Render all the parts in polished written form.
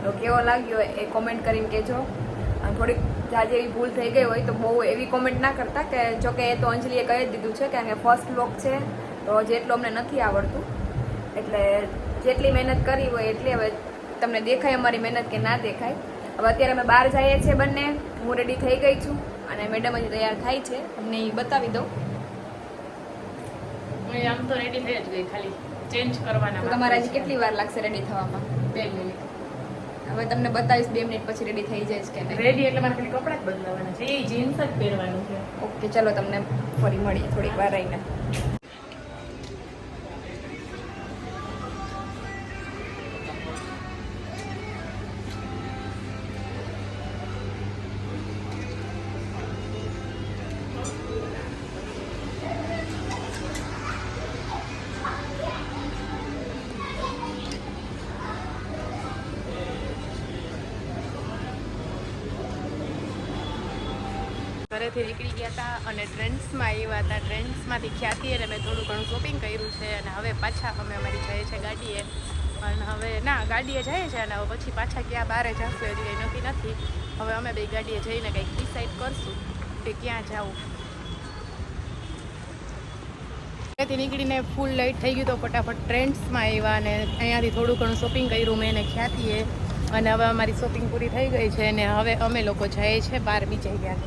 તો કેવો લાગ્યો એ કોમેન્ટ કરીને કહેજો. અને થોડીક જાજી એવી ભૂલ થઈ ગઈ હોય તો બહુ એવી કોમેન્ટ ના કરતા, કે જોકે એ તો અંજલીએ કહી જ દીધું છે કારણ કે ફર્સ્ટ વ્લોગ છે તો જેટલું અમને નથી આવડતું, એટલે જેટલી મહેનત કરી હોય એટલી હવે તમને દેખાય અમારી મહેનત કે ના દેખાય. હવે અત્યારે અમે બહાર જઈએ છીએ બંને, હું રેડી થઈ ગઈ છું અને મેડમ હજી તૈયાર થાય છે, તમને એ બતાવી દઉં. આમ તો રેડી થઈ જ ગઈ, ખાલી ચેન્જ કરવાના. તો તમારે હજી કેટલી વાર લાગશે રેડી થવામાં? 2 મિનિટ. હવે તમને બતાવીશ 2 મિનિટ પછી રેડી થઈ જાય કે નહીં. રેડી એટલે મારે ખાલી કપડાં જ બદલાવાના છે, એ જીન્સ જ પહેરવાનું છે. ઓકે, ચલો તમને ફરી મળીએ થોડીક વાર રહીને. ઘરેથી નીકળી ગયા હતા અને ટ્રેન્ડ્સમાં આવ્યા હતા. ટ્રેન્ડ્સમાંથી ખ્યાતિ અને મેં થોડું ઘણું શોપિંગ કર્યું છે અને હવે પાછા અમે અમારી જઈએ છીએ ગાડીએ. અને હવે ના ગાડીએ જઈએ છીએ અને હવે પછી પાછા ક્યાં બહાર જશું હજી કંઈ નક્કી નથી. હવે અમે બે ગાડીએ જઈને કંઈક ડિસાઈડ કરશું કે ક્યાં જવું. ઘરેથી નીકળીને ફૂલ લેટ થઈ ગયું તો ફટાફટ ટ્રેન્ડ્સમાં આવ્યા અને અહીંયાથી થોડું ઘણું શોપિંગ કર્યું મેં અને ખ્યાતિએ. અને હવે અમારી શોપિંગ પૂરી થઈ ગઈ છે અને હવે અમે લોકો જઈએ છીએ બહાર બીજે ગયા.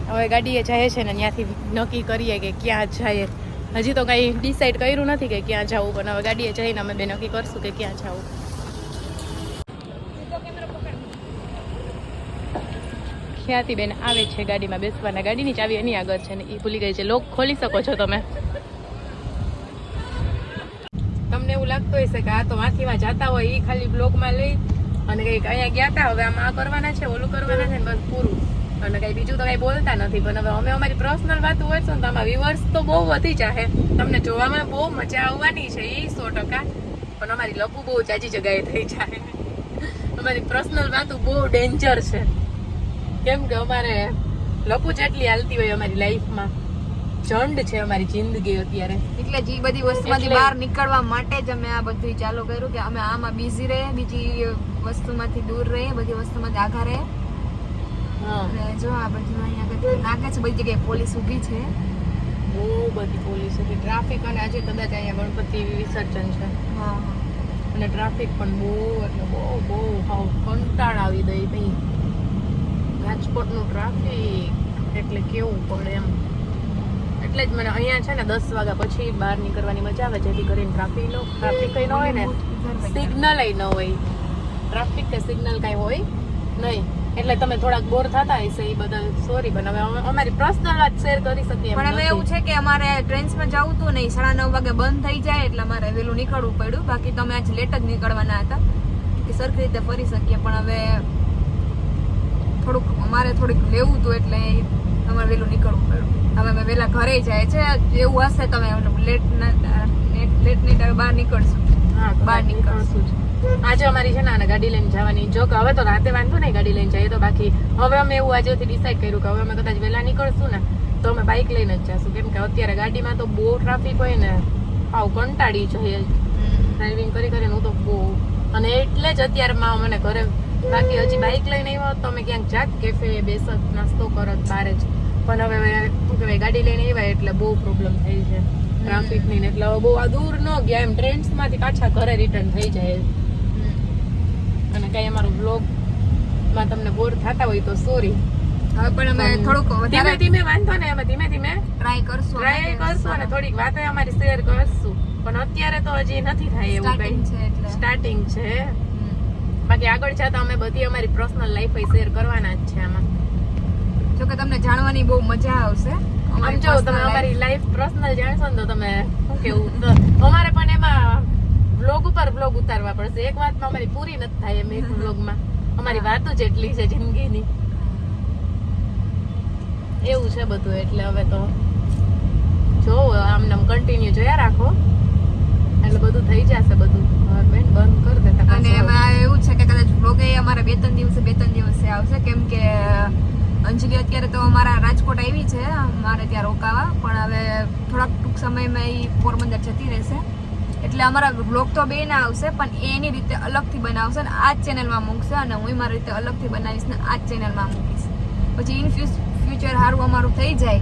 હવે ગાડીએ જાય છે ને ત્યાંથી નક્કી કરીએ કે ક્યાં જઈએ. હજી તો કંઈ ડિસાઈડ કર્યું નથી કે ક્યાં જવું, પણ હવે ગાડીએ જઈને અમે બે નક્કી કરશું કે ક્યાં જવું. ખ્યાતિબેન આવે છે ગાડીમાં બેસવાના, ગાડીની ચાવી એની આગળ છે ને એ ભૂલી ગઈ છે. લોક ખોલી શકો છો તમે. તમને એવું લાગતું હશે કે આ તો વાંકીમાં જતા હોય એ ખાલી બ્લોગમાં લઈ અને કંઈક અહીંયા ગયા હતા, હવે આમાં આ કરવાના છે ઓલું કરવાના છે ને બસ પૂરું, અને કઈ બીજું તો કઈ બોલતા નથી. પણ હવે અમે અમારી પર્સનલ વાત હોય છે ને તો આમાં વ્યુઅર્સ તો બહુ વધી જાય, તમને જોવામાં બહુ મજા આવવાની છે એ 100%. પણ અમારી લપુ બહુ જાજી જગ્યાએ થઈ જાય. અમારી પર્સનલ વાતો બહુ ડેન્જર છે, કેમ કે અમારે લપુ જેટલી હાલતી હોય અમારી લાઈફમાં જંડ છે અમારી જિંદગી અત્યારે. એટલે જે બધી વસ્તુમાંથી બહાર નીકળવા માટે જ અમે આ બધું ચાલુ કર્યું કે અમે આમાં બિઝી રહે, બીજી વસ્તુમાંથી દૂર રહીએ, બધી વસ્તુમાંથી આઘા રહે. જો આ બધું અહીંયા નાકે છે, બધી જગ્યાએ પોલીસ ઊભી છે, બહુ બધી પોલીસ હતી, ટ્રાફિક. અને આજે કદાચ અહીંયા ગણપતિ વિસર્જન છે અને ટ્રાફિક પણ બહુ એટલે બહુ કંટાળ આવી દઈ ભાઈ. રાજકોટનું ટ્રાફિક એટલે કેવું પડે એમ. એટલે જ મને અહીંયા છે ને 10 વાગ્યા પછી બહાર નીકળવાની મજા આવે, જેથી કરીને ટ્રાફિક કઈ ન હોય ને, સિગ્નલ ન હોય, ટ્રાફિક કે સિગ્નલ કઈ હોય નહીં. એટલે તમે થોડાક બોર થતા હશે એ બદલ સોરી, પણ હવે અમારી પર્સનલ વાત શેર કરી શકીએ. પણ હવે એવું છે કે અમારે ટ્રેન્સમાં જવું હતું નહીં, 9:30 વાગે બંધ થઈ જાય એટલે અમારે વહેલું નીકળવું પડ્યું. બાકી તો અમે આજ લેટ જ નીકળવાના હતા કે સરખી રીતે ફરી શકીએ, પણ હવે અમારે થોડીક લેવું હતું એટલે અમારે વહેલું નીકળવું પડ્યું. હવે અમે વહેલા ઘરે જાય છે, એવું હશે તો અમે લેટ નાઈટ બહાર નીકળશું. હા, બહાર નીકળશું જ. આજે અમારી છે ને ગાડી લઈને જવાની, જો કે હવે તો રાતે વાંધો નહીં ગાડી લઈને જઈએ તો, બાકી હવે અમે એવું આજેથી ડિસાઈડ કર્યું કે હવે અમે કદાચ વહેલા નીકળશું ને તો અમે બાઇક લઈને જ જશું, કેમ કે અત્યારે ગાડીમાં તો બહુ ટ્રાફિક હોય ને, આવ કંટાળી જઈએ ડ્રાઇવિંગ કરીને હું તો બહુ. અને એટલે જ અત્યારમાં મને ઘરે, બાકી હજી બાઇક લઈને આવ્યો તો અમે ક્યાંક જાત કેફે બેસત નાસ્તો કરત બારે જ. પણ હવે શું કહેવાય ગાડી લઈને આવ્યા એટલે બહુ પ્રોબ્લેમ થઈ છે ટ્રાફિકની ને, એટલે હવે બહુ આ દૂર ન ગયા એમ, ટ્રેન્ડ્સમાંથી પાછા ઘરે રિટર્ન થઈ જાય. અને કઈ અમારું બ્લોગમાં તમને બોર થતા હોય તો સોરી. હવે પણ અમે થોડુંક ધીમે ધીમે વાંધો ને, અમે ધીમે ધીમે ટ્રાય કરશું અને થોડીક વાતો અમારી શેર કરશું. પણ અત્યારે તો હજી નથી થાય એવું કઈ, સ્ટાર્ટિંગ છે. બાકી આગળ જતા અમે બધી અમારી પર્સનલ લાઈફ શેર કરવાના જ છે આમાં. જો કે તમને જાણવાની બહુ મજા આવશે. આમ જો તમે અમારી લાઈફ પર્સનલ જાણશો ને તો તમે શું કેવું, અમારે પણ એમાં વ્લોગ ઉપર વ્લોગ ઉતારવા પડશે. એક વાતમાં અમારી પૂરી નથી થાય એમ, એક વ્લોગમાં અમારી વાતો જ એટલી છે જિંદગીની, એવું છે બધું. એટલે હવે તો જો આમને કન્ટિન્યુ જોયા રાખો એટલે બધું થઈ જશે. બધું બેન બંધ કરી દેતા. અને એમાં એવું છે કે કદાચ વ્લોગ અમારા 2-3 દિવસે આવશે, કેમ કે અંજલિ અત્યારે તો અમારા રાજકોટ આવી છે મારે ત્યાં રોકાવા, પણ હવે થોડાક ટૂંક સમયમાં એ પોરબંદર જતી રહેશે. એટલે અમારા બ્લોગ તો બે ના આવશે પણ એની રીતે અલગથી બનાવશે ને આ જ ચેનલમાં મૂકશે અને હું મારી રીતે અલગથી બનાવીશ ને આ જ ચેનલમાં મૂકીશ. પછી ઇન ફ્યુચર સારું અમારું થઈ જાય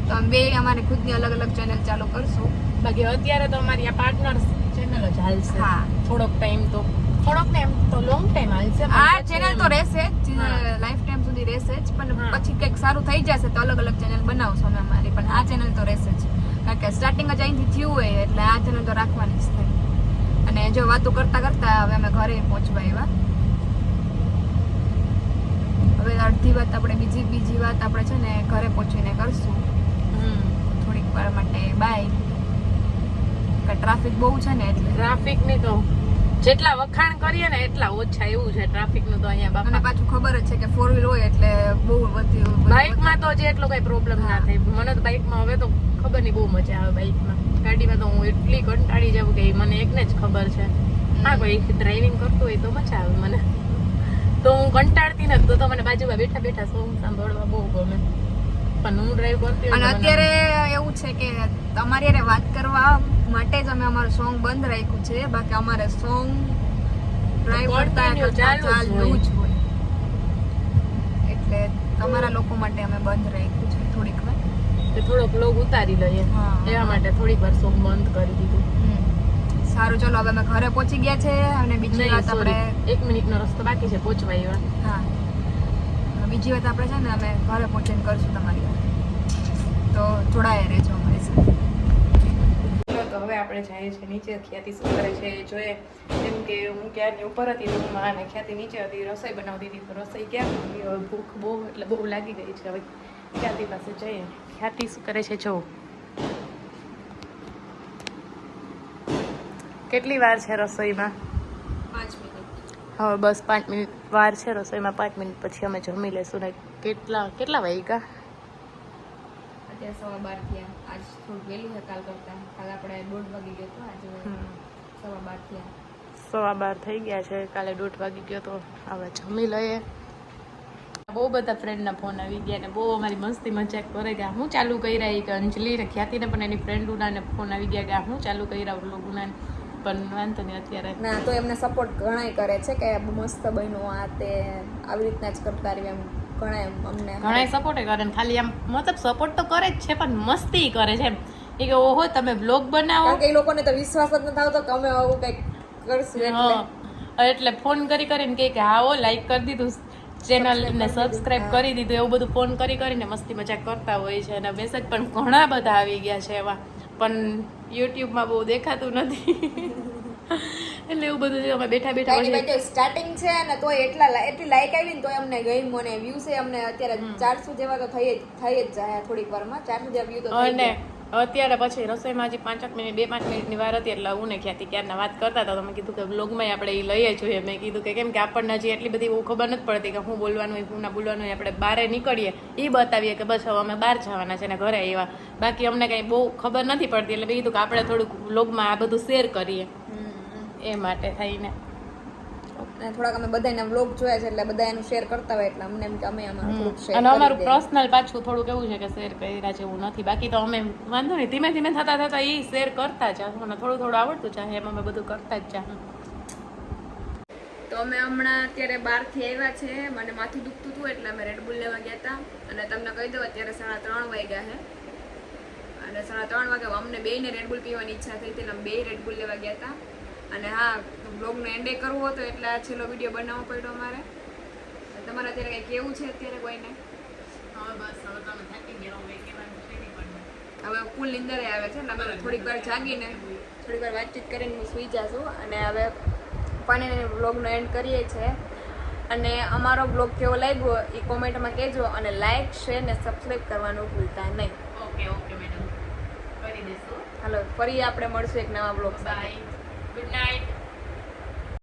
તો અમે બે અમારી ખુદની અલગ અલગ ચેનલ ચાલુ કરશું. બાકી અત્યારે તો અમારી આ પાર્ટનર ચેનલ જ હાલશે. હા. થોડોક ટાઈમ તો થોડોક ને એમ તો લોંગ ટાઈમ હાલશે. આ ચેનલ તો રહેશે જ, લાઈફ ટાઈમ સુધી રહેશે જ, પણ પછી કંઈક સારું થઈ જશે તો અલગ અલગ ચેનલ બનાવશું અમે અમારી, પણ આ ચેનલ તો રહેશે જ કારણ કે સ્ટાર્ટિંગ જ અહીંથી થયું હોય એટલે આ ચેનલ તો રાખવાની જ થાય. અને જો વાતો કરતા કરતા હવે અમે ઘરે પહોંચવા આવ્યા. હવે અડધી વાત આપણે બીજી વાત આપણે છે ને ઘરે પહોંચીને કરશું થોડીક વાર માટે. બાય. ટ્રાફિક બહુ છે ને એટલે ટ્રાફિક ની તો જેટલા વખાણ કરીએ ને એટલા ઓછા એવું છે ટ્રાફિક નું તો અહીંયા અને બાપા. પાછું ખબર જ છે કે 4 વ્હીલ હોય એટલે બહુ બધું બાઇકમાં તો જે એટલો કઈ પ્રોબ્લેમ ના થાય. મને તો બાઇકમાં હવે તો ખબર નહીં બહુ મજા આવે બાઇકમાં. ગાડીમાં તો હું એટલી કંટાળી જાઉં કે મને એકને જ ખબર છે. હા કોઈ ડ્રાઇવિંગ કરતું હોય તો મજા આવે મને. તો હું કંટાળતી નથી તો મને બાજુમાં બેઠા બેઠા સોંગ સાંભળવા બહુ ગમે. પણ હું ડ્રાઈવ કરતી અને અત્યારે એવું છે કે તમારી હારે વાત કરવા માટે જ અમે અમારું સોંગ બંધ રાખ્યું છે. બાકી અમારે સોંગ ડ્રાઈવ કરતા ચાલુ જ હોય એટલે તમારા લોકો માટે અમે બંધ રાખ્યું છે થોડીક વાર. થોડોક લોગ ઉતારી લઈએ એવા માટે થોડીક વાર સોંગ બંધ કરી દીધું. સારું ચલો હવે અમે ઘરે પહોંચી ગયા છે અને બીજી વાત આપણે 1 મિનિટનો રસ્તો બાકી છે પહોંચવા એવા. હા બીજી વાત આપણે છે ને અમે ઘરે પહોંચીને કરશું તમારી વાત, તો જોડાયા રહેજો અમારી સાથે. તો હવે આપણે જઈએ છીએ નીચે. ખ્યાતિ શું કરે છે એ જોઈએ. કેમ કે હું ક્યારની ઉપર હતી રૂમમાં અને ખ્યાતિ નીચે હતી, રસોઈ બનાવતી હતી. તો રસોઈ ક્યાં બનાવી? હવે ભૂખ બહુ એટલે બહુ લાગી ગઈ છે. હવે ખ્યાતિ પાસે જઈએ. ખ્યાતિ શું કરે છે જો. કેટલી વાર છે રસોઈમાં? 5 મિનિટ. હવે બસ 5 મિનિટ વાર છે રસોઈમાં. 5 મિનિટ પછી અમે જમી લેશું ને. કેટલા વાગ્યા? અત્યારે 12:15 થયા. આજ થોડું વહેલું છે કાલ કરતા. કાલ આપણે 1:30 વાગી ગયો તો આજે 12:15 થયા. 12:15 થઈ ગયા છે. કાલે 1:30 વાગી ગયો તો. હવે જમી લઈએ. બહુ બધા ફ્રેન્ડના ફોન આવી ગયા ને બહુ અમારી મસ્તી મજાક કરે કે હું ચાલુ કરી રહી કે અંજલિ ને ખ્યાતિને પણ એની ફ્રેન્ડોના ફોન આવી ગયા કે હું ચાલુ કરી રહ્યા લોકોના. પણ વાંધો નહીં અત્યારે ના તો એમને સપોર્ટ ઘણાય કરે છે કે મસ્ત બન્યું આ તે આવી રીતના જ કરતા રહી એમ ઘણા સપોર્ટ કરે ને ખાલી આમ મતલબ સપોર્ટ તો કરે જ છે પણ મસ્તી કરે છે એમ. એ કે ઓહો તમે વ્લોગ બનાવો. કારણ કે એ લોકોને તો વિશ્વાસ જ નથી આવતો કે અમે આવું કંઈક કરશું એટલે ફોન કરીને કે આવો લાઈક કરી દીધું ચેનલ ને સબસ્ક્રાઇબ કરી દીધું એવું બધું ફોન કરીને મસ્તી મજાક કરતા હોય છે. અને મેસેજ પણ ઘણા બધા આવી ગયા છે એવા, પણ યુટ્યુબમાં બહુ દેખાતું નથી એટલે એવું બધું છે. અમે બેઠા સ્ટાર્ટિંગ છે ને તો એટલી લાઈક આવી ને તો અમને ગમ્યું અને વ્યૂઝ અમને અત્યારે 400 જેવા તો થઈ જ જાય થોડીક વારમાં. 400 જેવા વ્યૂ તો થઈ ગયા. અત્યારે પછી રસોઈમાં હજી 5 મિનિટ 2-5 મિનિટની વાર હતી એટલે હું ને ખ્યાતિ ક્યારના વાત કરતા હતા. તો મેં કીધું કે બ્લોગમાં આપણે એ લઈએ જોઈએ. મેં કીધું કે કેમ કે આપણને હજી એટલી બધી બહુ ખબર નથી પડતી કે હું બોલવાનું હોય હું ના બોલવાનું હોય. આપણે બહાર નીકળીએ એ બતાવીએ કે બસ હવે અમે બહાર જવાના છે ને ઘરે આવ્યા. બાકી અમને કંઈ બહુ ખબર નથી પડતી એટલે મેં કીધું કે આપણે થોડુંક બ્લોગમાં આ બધું શેર કરીએ એ માટે થઈને. થોડાક અમે બધાના વ્લોગ જોયા છે એટલે બધા એનું શેર કરતા હોય એટલે અમને એમ કે અમે આમાં થોડુંક શેર અને અમારું પર્સનલ પાછું થોડુંક એવું છે કે શેર કર્યા જેવું નથી. બાકી તો અમે વાંધો નહીં ધીમે ધીમે થતા એ શેર કરતા જાશું અને થોડું આવડતું ચાહે એમ અમે બધું કરતા જ ચાહું. તો અમે હમણાં અત્યારે બહારથી આવ્યા છે. મને માથું દુખતું હતું એટલે અમે રેડબુલ લેવા ગયા હતા. અને તમને કહી દઉં અત્યારે 3:30 વાગ્યા છે અને 3:30 વાગે અમને બેયને રેડબુલ પીવાની ઈચ્છા થઈ હતી એટલે અમે બે રેડબુલ લેવા ગયા હતા. અને હા બ્લોગનો એન્ડ કરવો હતો એટલે આ છેલ્લો વિડીયો બનાવવો પડ્યો અમારે. તમારે અત્યારે કંઈ કેવું છે અત્યારે કોઈને? હવે ફૂલ નીંદર આવે છે એટલે અમે થોડીક વાર જાગીને થોડીક વાર વાતચીત કરીને હું સૂઈ જાશું. અને હવે પાણીને બ્લોગનો એન્ડ કરીએ છીએ. અને અમારો બ્લોગ કેવો લાગ્યો એ કોમેન્ટમાં કહેજો અને લાઈક શેર ને સબસ્ક્રાઈબ કરવાનું ભૂલતા નહીં. ઓકે મેડમ કરી દઈશું. હાલો ફરી આપણે મળશું એક નવા બ્લોગ સાથે. બાય. Good night.